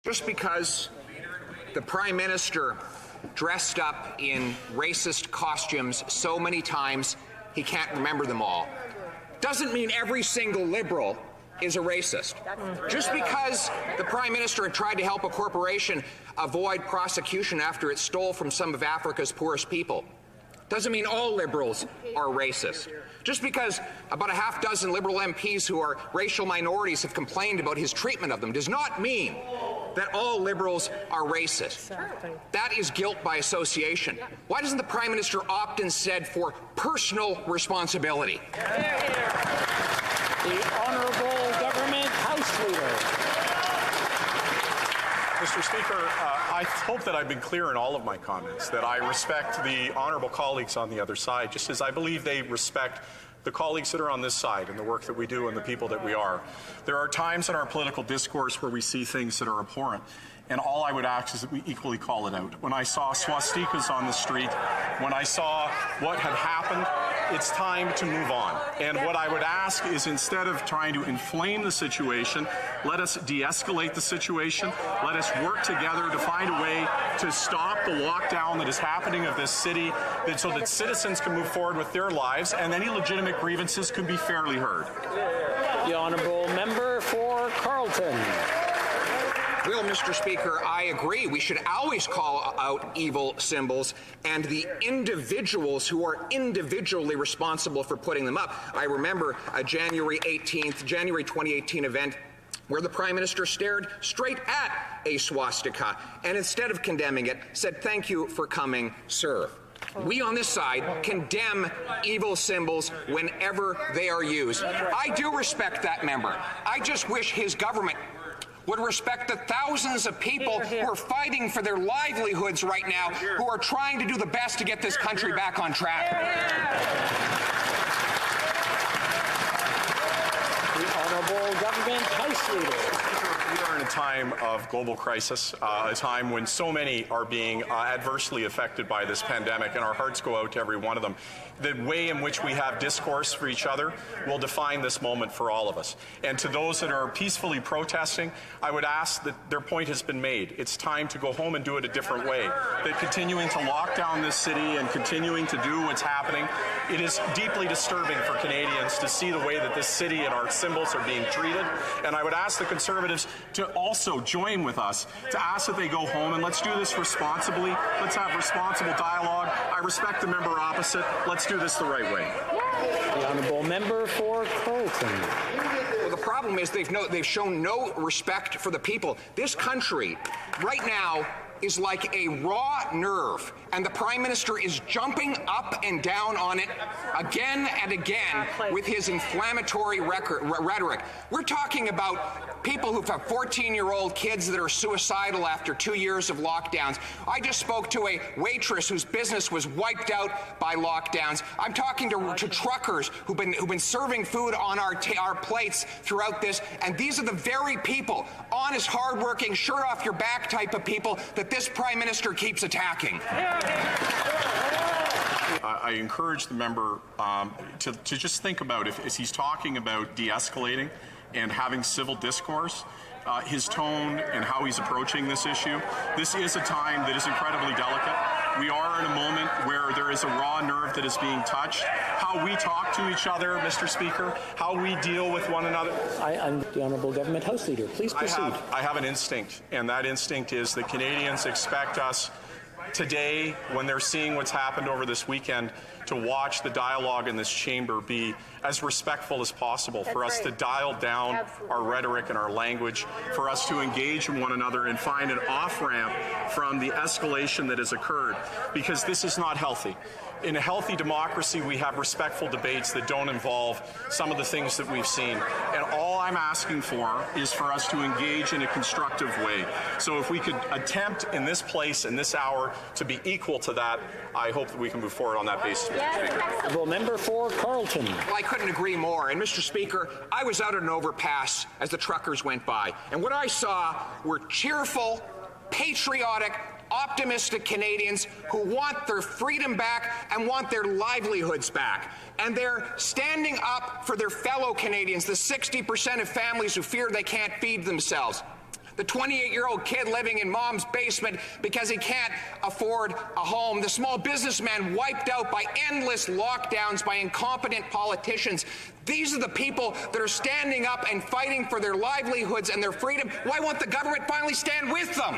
Just because the Prime Minister dressed up in racist costumes so many times he can't remember them all doesn't mean every single Liberal is a racist. Just because the Prime Minister had tried to help a corporation avoid prosecution after it stole from some of Africa's poorest people doesn't mean all Liberals are racist. Just because about a half dozen Liberal MPs who are racial minorities have complained about his treatment of them does not mean that all Liberals are racist. That is guilt by association. Why doesn't the Prime Minister opt instead for personal responsibility? The Honourable Government House Leader. Mr. Speaker, I hope that I've been clear in all of my comments, that I respect the honourable colleagues on the other side, just as I believe they respect the colleagues that are on this side and the work that we do and the people that we are. There are times in our political discourse where we see things that are abhorrent, and all I would ask is that we equally call it out. When I saw swastikas on the street, when I saw what had happened, it's time to move on. And what I would ask is, instead of trying to inflame the situation, let us de-escalate the situation. Let us work together to find a way to stop the lockdown that is happening of this city, so that citizens can move forward with their lives and any legitimate grievances can be fairly heard. The Honourable Member for Carleton. Well, Mr. Speaker, I agree. We should always call out evil symbols and the individuals who are individually responsible for putting them up. I remember a January 2018 event where the Prime Minister stared straight at a swastika and, instead of condemning it, said, "Thank you for coming, sir." We on this side condemn evil symbols whenever they are used. I do respect that member. I just wish his government would respect the thousands of people who are fighting for their livelihoods right now, who are trying to do the best to get this country back on track. The Honourable Government House Leader. We are in a time of global crisis, a time when so many are being adversely affected by this pandemic, and our hearts go out to every one of them. The way in which we have discourse for each other will define this moment for all of us. And to those that are peacefully protesting, I would ask that their point has been made. It's time to go home and do it a different way. That continuing to lock down this city and continuing to do what's happening, it is deeply disturbing for Canadians to see the way that this city and our symbols are being treated. And I would ask the Conservatives to also join with us to ask that they go home, and let's do this responsibly. Let's have responsible dialogue. I respect the member opposite. Let's do this the right way. The Honourable Member for Carleton. Well, the problem is they've shown no respect for the people. This country right now is like a raw nerve, and the Prime Minister is jumping up and down on it again and again with his inflammatory rhetoric. We're talking about people who have 14-year-old kids that are suicidal after 2 years of lockdowns. I just spoke to a waitress whose business was wiped out by lockdowns. I'm talking to truckers who've been serving food on our plates throughout this, and these are the very people, honest, hardworking, shirt off your back type of people that this Prime Minister keeps attacking. I encourage the member to just think about, if he's talking about de-escalating and having civil discourse, his tone and how he's approaching this issue. This is a time that is incredibly delicate. We are in a moment where there is a raw nerve that is being touched. How we talk to each other, Mr. Speaker, how we deal with one another. I'm the Honourable Government House Leader. Please proceed. I have an instinct, and that instinct is that Canadians expect us today, when they're seeing what's happened over this weekend, to watch the dialogue in this chamber be as respectful as possible, for us to dial down our rhetoric and our language, for us to engage in one another and find an off-ramp from the escalation that has occurred, because this is not healthy. In a healthy democracy, we have respectful debates that don't involve some of the things that we've seen. And all I'm asking for is for us to engage in a constructive way. So if we could attempt in this place, in this hour, to be equal to that, I hope that we can move forward on that basis, Mr. Speaker. Honourable Member for Carleton. Well, I couldn't agree more. And, Mr. Speaker, I was out at an overpass as the truckers went by. And what I saw were cheerful, patriotic, optimistic Canadians who want their freedom back and want their livelihoods back. And they're standing up for their fellow Canadians, the 60% of families who fear they can't feed themselves. The 28-year-old kid living in mom's basement because he can't afford a home. The small businessman wiped out by endless lockdowns by incompetent politicians. These are the people that are standing up and fighting for their livelihoods and their freedom. Why won't the government finally stand with them?